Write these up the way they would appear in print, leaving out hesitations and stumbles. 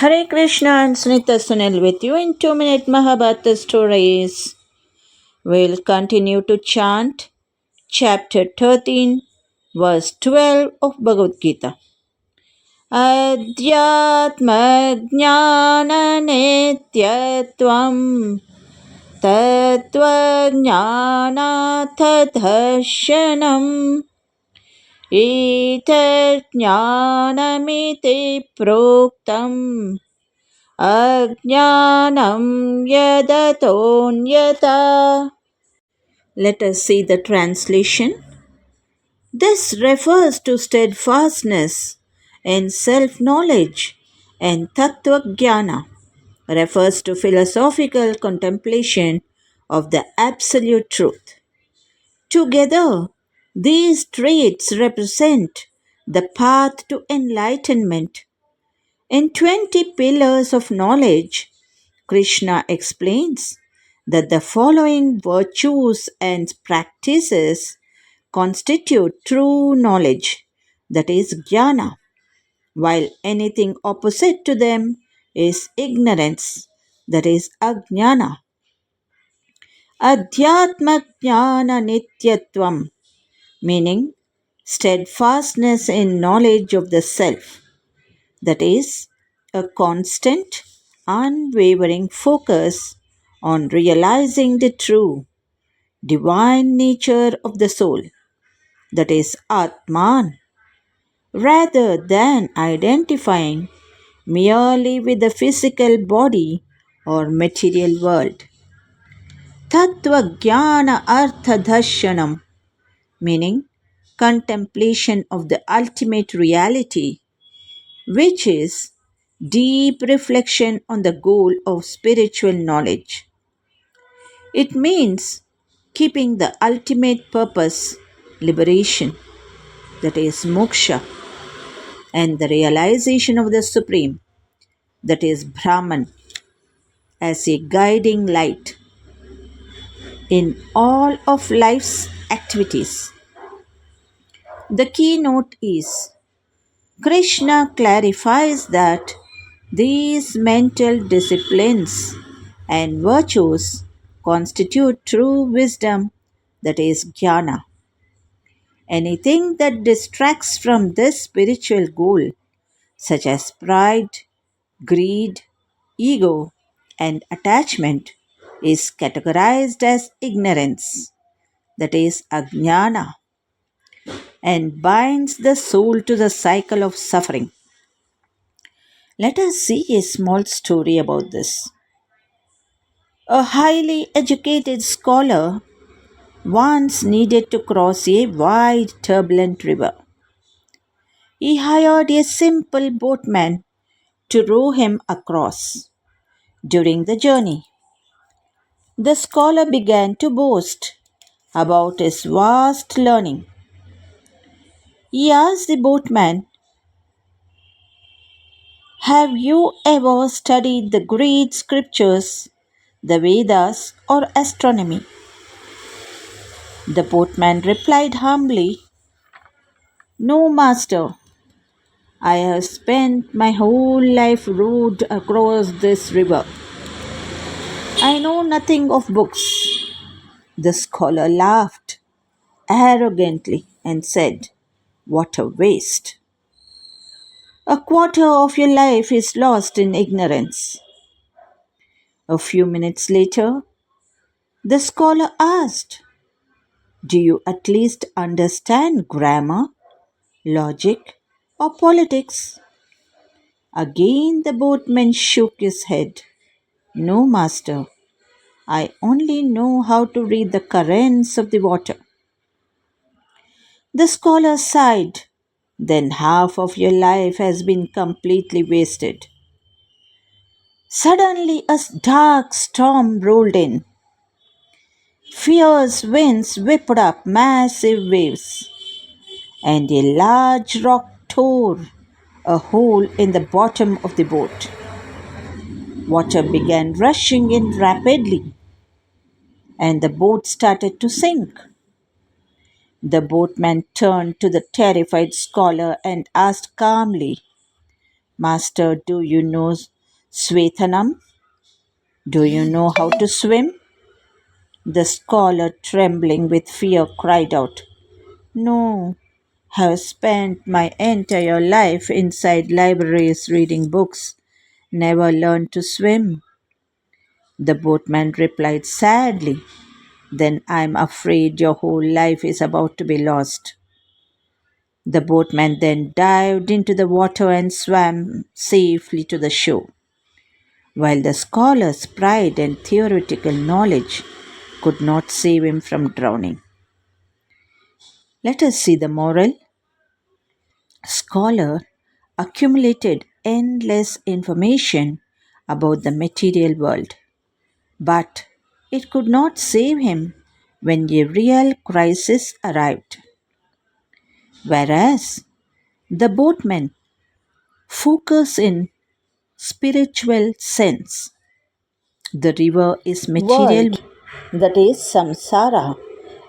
Hare Krishna and Sunita Sunil with you in 2-minute Mahabharata stories. We'll continue to chant chapter 13, verse 12 of Bhagavad Gita. Adhyatma Jnana Nityatvam Tattva Jnana Tadharshanam Etajnanamiti Proktam Ajnanam Yadatonhyata. Let us see the translation. This refers to steadfastness in self-knowledge, and Tattva Jnana refers to philosophical contemplation of the absolute truth. Together, these traits represent the path to enlightenment. In 20 pillars of knowledge, Krishna explains that the following virtues and practices constitute true knowledge, that is jnana, while anything opposite to them is ignorance, that is ajnana. Adhyatma jnana nityatvam, meaning steadfastness in knowledge of the self, that is a constant, unwavering focus on realizing the true, divine nature of the soul, that is Atman, rather than identifying merely with the physical body or material world. Tattva Jnana Artha Darshanam, meaning contemplation of the ultimate reality, which is deep reflection on the goal of spiritual knowledge. It means keeping the ultimate purpose, liberation, that is moksha, and the realization of the Supreme, that is Brahman, as a guiding light in all of life's activities. The keynote is Krishna clarifies that these mental disciplines and virtues constitute true wisdom, that is jnana. Anything that distracts from this spiritual goal, such as pride, greed, ego, and attachment, is categorized as ignorance, that is ajnana, and binds the soul to the cycle of suffering. Let us see a small story about this. A highly educated scholar once needed to cross a wide, turbulent river. He hired a simple boatman to row him across. During the journey, the scholar began to boast about his vast learning. He asked the boatman, "Have you ever studied the great scriptures, the Vedas, or astronomy?" The boatman replied humbly, "No, master. I have spent my whole life rowed across this river. I know nothing of books." The scholar laughed arrogantly and said, "What a waste! A quarter of your life is lost in ignorance." A few minutes later, the scholar asked, "Do you at least understand grammar, logic, or politics?" Again the boatman shook his head. "No, master. I only know how to read the currents of the water." The scholar sighed. "Then half of your life has been completely wasted." Suddenly a dark storm rolled in. Fierce winds whipped up massive waves, and a large rock tore a hole in the bottom of the boat. Water began rushing in rapidly, and the boat started to sink. The boatman turned to the terrified scholar and asked calmly, "Master, do you know Swetanam, do you know how to swim? The scholar, trembling with fear, cried out, No, have spent my entire life inside libraries reading books, never learned to swim. The boatman replied sadly, Then I'm afraid your whole life is about to be lost. The boatman then dived into the water and swam safely to the shore. While the scholar's pride and theoretical knowledge could not save him from drowning. Let us see the moral. Scholar accumulated endless information about the material world, but it could not save him when a real crisis arrived. Whereas the boatman focus in spiritual sense. The river is material world, that is samsara,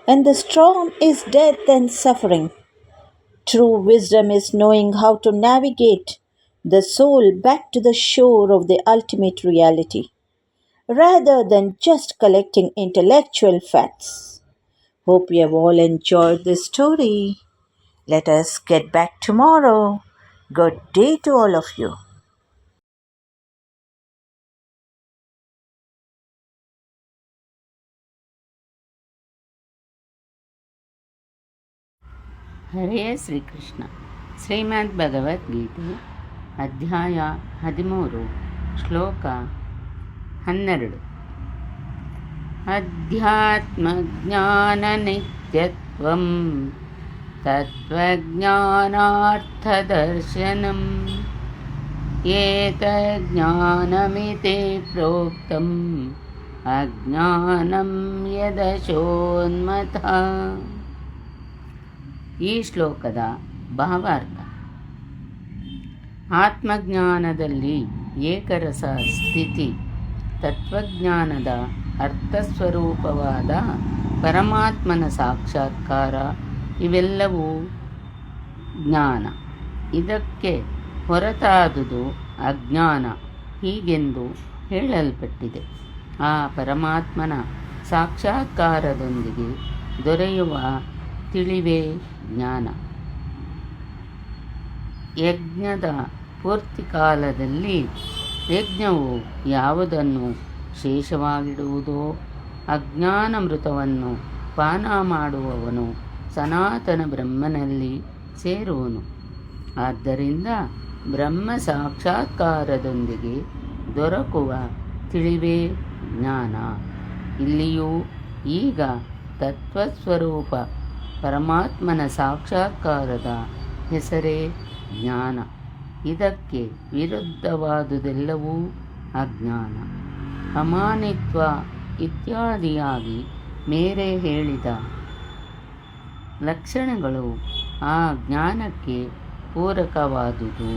and the storm is death and suffering. True wisdom is knowing how to navigate the soul back to the shore of the ultimate reality, rather than just collecting intellectual facts. Hope you have all enjoyed this story. Let us get back tomorrow. Good day to all of you. ಹರೇ ಶ್ರೀಕೃಷ್ಣ. ಶ್ರೀಮದ್ ಭಗವದ್ಗೀತೆ ಅಧ್ಯಾಯ 13 ಶ್ಲೋಕ 12. ಅಧ್ಯಾತ್ಮಜ್ಞಾನನಿತ್ಯತ್ವಂ ತತ್ವಜ್ಞಾನಾರ್ಥದರ್ಶನಂ ಏತಜ್ಞಾನಮಿತಿ ಪ್ರೋಕ್ತಂ ಅಜ್ಞಾನಂ ಯದಶೋನ್ಮತಃ. ಈ ಶ್ಲೋಕದ ಭಾವಾರ್ಥ: ಆತ್ಮಜ್ಞಾನದಲ್ಲಿ ಏಕರಸ ಸ್ಥಿತಿ, ತತ್ವಜ್ಞಾನದ ಅರ್ಥಸ್ವರೂಪವಾದ ಪರಮಾತ್ಮನ ಸಾಕ್ಷಾತ್ಕಾರ ಇವೆಲ್ಲವೂ ಜ್ಞಾನ. ಇದಕ್ಕೆ ಹೊರತಾದುದು ಅಜ್ಞಾನ ಹೀಗೆಂದು ಹೇಳಲ್ಪಟ್ಟಿದೆ. ಆ ಪರಮಾತ್ಮನ ಸಾಕ್ಷಾತ್ಕಾರದೊಂದಿಗೆ ದೊರೆಯುವ ತಿಳಿವೇ ಜ್ಞಾನ. ಯಜ್ಞದ ಪೂರ್ತಿ ಕಾಲದಲ್ಲಿ ಯಜ್ಞವು ಯಾವುದನ್ನು ಶೇಷವಾಗಿಡುವುದೋ ಅಜ್ಞಾನಮೃತವನ್ನು ಪಾನ ಮಾಡುವವನು ಸನಾತನ ಬ್ರಹ್ಮನಲ್ಲಿ ಸೇರುವನು. ಆದ್ದರಿಂದ ಬ್ರಹ್ಮ ಸಾಕ್ಷಾತ್ಕಾರದೊಂದಿಗೆ ದೊರಕುವ ತಿಳಿವೇ ಜ್ಞಾನ. ಇಲ್ಲಿಯೂ ಈಗ ತತ್ವಸ್ವರೂಪ ಪರಮಾತ್ಮನ ಸಾಕ್ಷಾತ್ಕಾರದ ಹೆಸರೇ ಜ್ಞಾನ. ಇದಕ್ಕೆ ವಿರುದ್ಧವಾದುದೆಲ್ಲವೂ ಅಜ್ಞಾನ. ಅಮಾನಿತ್ವ ಇತ್ಯಾದಿಯಾಗಿ ಮೇರೆ ಹೇಳಿದ ಲಕ್ಷಣಗಳು ಆ ಜ್ಞಾನಕ್ಕೆ ಪೂರಕವಾದುದು.